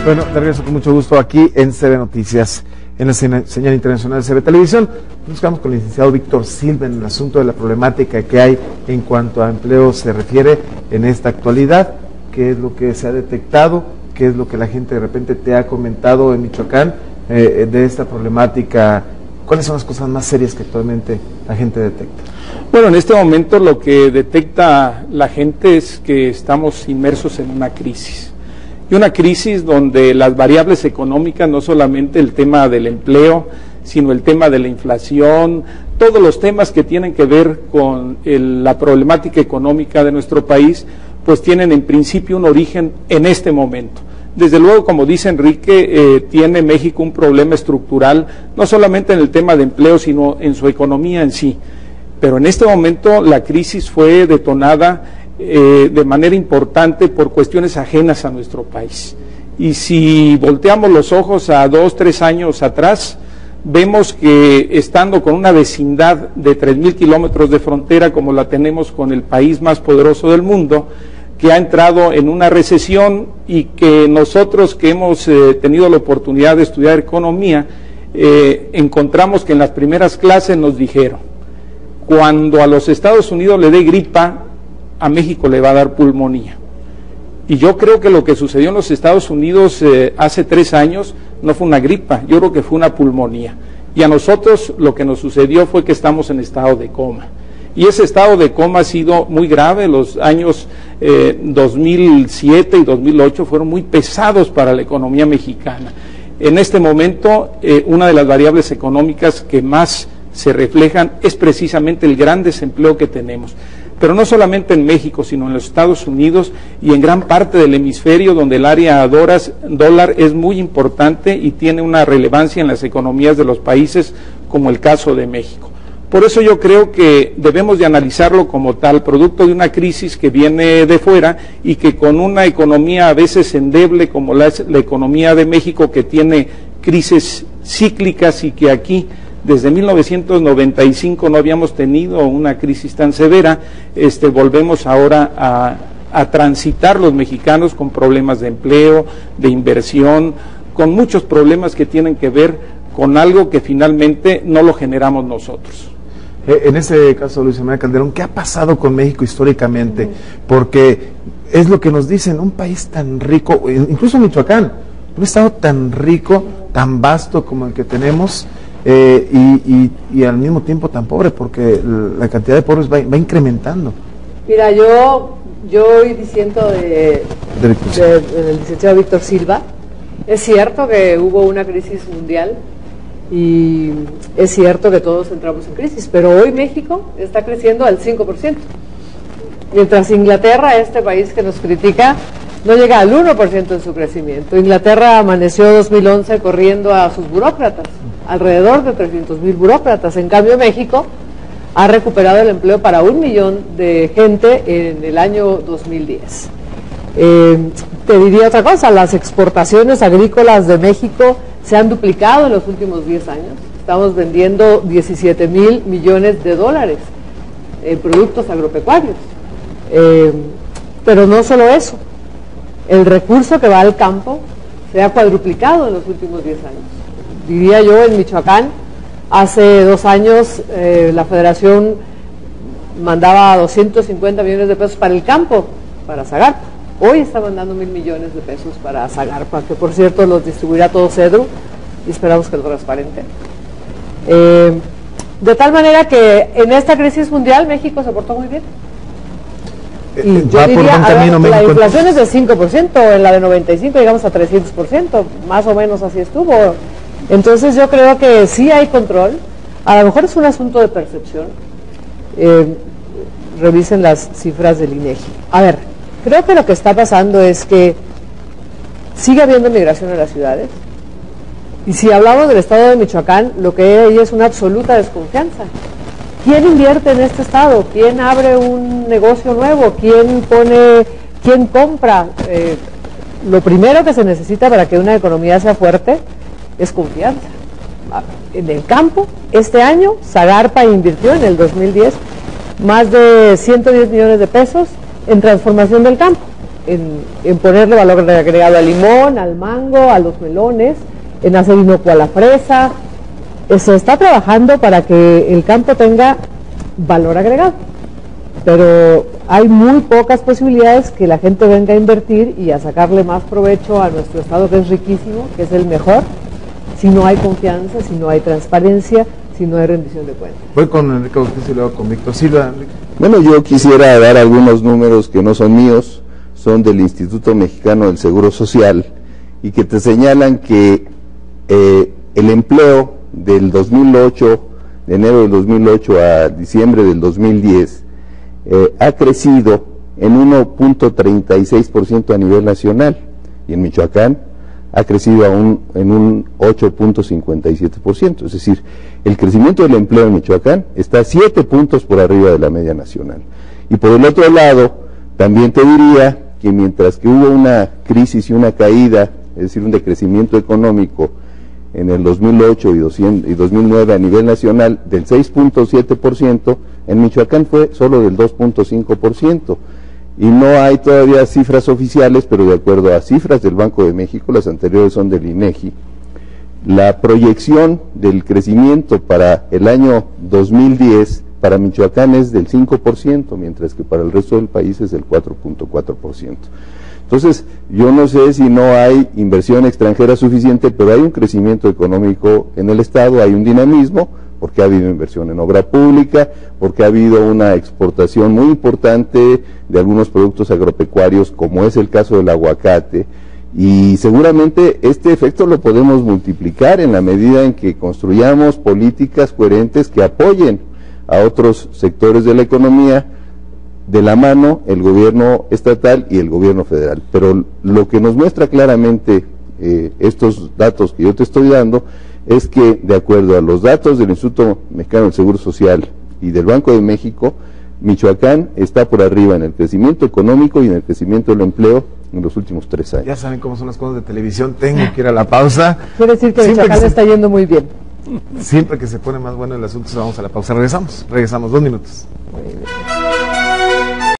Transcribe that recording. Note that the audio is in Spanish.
Bueno, de regreso con mucho gusto aquí en CB Noticias, en la señal internacional de CB Televisión. Nos quedamos con el licenciado Víctor Silva en el asunto de la problemática que hay en cuanto a empleo se refiere en esta actualidad. ¿Qué es lo que se ha detectado? ¿Qué es lo que la gente de repente te ha comentado en Michoacán de esta problemática? ¿Cuáles son las cosas más serias que actualmente la gente detecta? Bueno, en este momento lo que detecta la gente es que estamos inmersos en una crisis. Y una crisis donde las variables económicas, no solamente el tema del empleo, sino el tema de la inflación, todos los temas que tienen que ver con la problemática económica de nuestro país, pues tienen en principio un origen en este momento. Desde luego, como dice Enrique, tiene México un problema estructural, no solamente en el tema de empleo, sino en su economía en sí. Pero en este momento la crisis fue detonada de manera importante por cuestiones ajenas a nuestro país. Y si volteamos los ojos a 2, 3 años atrás, vemos que estando con una vecindad de 3,000 kilómetros de frontera como la tenemos con el país más poderoso del mundo, que ha entrado en una recesión y que nosotros que hemos tenido la oportunidad de estudiar economía, encontramos que en las primeras clases nos dijeron, cuando a los Estados Unidos le dé gripa, a México le va a dar pulmonía. Y yo creo que lo que sucedió en los Estados Unidos hace 3 años no fue una gripa, yo creo que fue una pulmonía. Y a nosotros lo que nos sucedió fue que estamos en estado de coma. Y ese estado de coma ha sido muy grave. Los años 2007 y 2008 fueron muy pesados para la economía mexicana. En este momento, una de las variables económicas que más se reflejan es precisamente el gran desempleo que tenemos. Pero no solamente en México, sino en los Estados Unidos y en gran parte del hemisferio, donde el área dólar es muy importante y tiene una relevancia en las economías de los países, como el caso de México. Por eso yo creo que debemos de analizarlo como tal, producto de una crisis que viene de fuera y que con una economía a veces endeble como la economía de México, que tiene crisis cíclicas y que aquí desde 1995 no habíamos tenido una crisis tan severa, volvemos ahora a transitar los mexicanos con problemas de empleo, de inversión, con muchos problemas que tienen que ver con algo que finalmente no lo generamos nosotros. En ese caso, Luis María Calderón, ¿qué ha pasado con México históricamente? Porque es lo que nos dicen, un país tan rico, incluso Michoacán, un estado tan rico, tan vasto como el que tenemos, y al mismo tiempo tan pobre, porque la cantidad de pobres va incrementando. Mira, yo hoy diciendo del licenciado Víctor Silva, es cierto que hubo una crisis mundial y es cierto que todos entramos en crisis, pero hoy México está creciendo al 5%, mientras Inglaterra, este país que nos critica, no llega al 1% en su crecimiento. Inglaterra amaneció 2011 corriendo a sus burócratas, alrededor de 300,000 burócratas. En cambio, México ha recuperado el empleo para 1 millón de gente en el año 2010. Te diría otra cosa, las exportaciones agrícolas de México se han duplicado en los últimos 10 años. Estamos vendiendo 17,000 millones de dólares en productos agropecuarios. Pero no solo eso, el recurso que va al campo se ha cuadruplicado en los últimos 10 años. Diría yo, en Michoacán, hace 2 años la Federación mandaba 250 millones de pesos para el campo, para Zagarpa. Hoy está mandando 1,000 millones de pesos para Zagarpa, que por cierto los distribuirá todo CEDRU y esperamos que lo transparente. De tal manera que en esta crisis mundial México se portó muy bien. Y yo diría, la inflación es del 5%, en la de 95 llegamos a 300%, más o menos así estuvo. Entonces yo creo que sí hay control, a lo mejor es un asunto de percepción. Revisen las cifras del INEGI. A ver, creo que lo que está pasando es que sigue habiendo migración a las ciudades, y si hablamos del estado de Michoacán, lo que hay es una absoluta desconfianza. ¿Quién invierte en este estado? ¿Quién abre un negocio nuevo? ¿Quién compra? Lo primero que se necesita para que una economía sea fuerte es confianza. En el campo, este año, Zagarpa invirtió en el 2010 más de 110 millones de pesos en transformación del campo. en ponerle valor agregado al limón, al mango, a los melones, en hacer inocua la fresa. Se está trabajando para que el campo tenga valor agregado, pero hay muy pocas posibilidades que la gente venga a invertir y a sacarle más provecho a nuestro estado, que es riquísimo, que es el mejor, si no hay confianza, si no hay transparencia, si no hay rendición de cuentas. Voy con Enrique Bautista y luego con Víctor Silva. Bueno, yo quisiera dar algunos números que no son míos, son del Instituto Mexicano del Seguro Social, y que te señalan que el empleo del 2008, de enero del 2008 a diciembre del 2010, ha crecido en 1.36% a nivel nacional, y en Michoacán ha crecido en un 8.57%, es decir, el crecimiento del empleo en Michoacán está 7 puntos por arriba de la media nacional. Y por el otro lado, también te diría que mientras que hubo una crisis y una caída, es decir, un decrecimiento económico en el 2008 y 2009 a nivel nacional del 6.7%, en Michoacán fue solo del 2.5%. Y no hay todavía cifras oficiales, pero de acuerdo a cifras del Banco de México, las anteriores son del INEGI, la proyección del crecimiento para el año 2010 para Michoacán es del 5%, mientras que para el resto del país es del 4.4%. Entonces, yo no sé si no hay inversión extranjera suficiente, pero hay un crecimiento económico en el Estado, hay un dinamismo, porque ha habido inversión en obra pública, porque ha habido una exportación muy importante de algunos productos agropecuarios, como es el caso del aguacate, y seguramente este efecto lo podemos multiplicar en la medida en que construyamos políticas coherentes que apoyen a otros sectores de la economía, de la mano el gobierno estatal y el gobierno federal. Pero lo que nos muestra claramente estos datos que yo te estoy dando es que, de acuerdo a los datos del Instituto Mexicano del Seguro Social y del Banco de México, Michoacán está por arriba en el crecimiento económico y en el crecimiento del empleo en los últimos 3 años. Ya saben cómo son las cosas de televisión, tengo que ir a la pausa. Quiere decir que Michoacán está yendo muy bien. Siempre que se pone más bueno el asunto, vamos a la pausa. Regresamos 2 minutos. Muy bien.